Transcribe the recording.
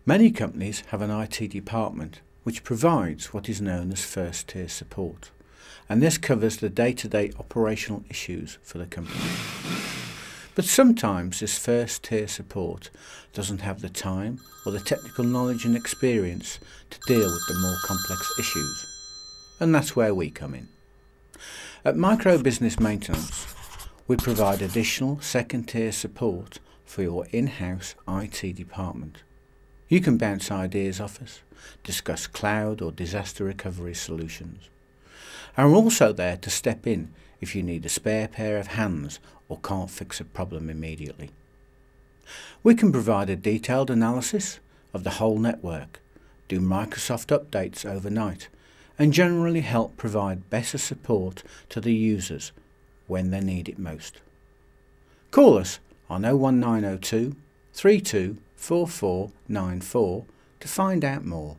Many companies have an IT department which provides what is known as first tier support, and this covers the day-to-day operational issues for the company. But sometimes this first tier support doesn't have the time or the technical knowledge and experience to deal with the more complex issues, and that's where we come in. At Micro Business Maintenance, we provide additional second tier support for your in-house IT department. You can bounce ideas off us, discuss cloud or disaster recovery solutions. And we're also there to step in if you need a spare pair of hands or can't fix a problem immediately. We can provide a detailed analysis of the whole network, do Microsoft updates overnight, and generally help provide better support to the users when they need it most. Call us on 01902 324494 to find out more.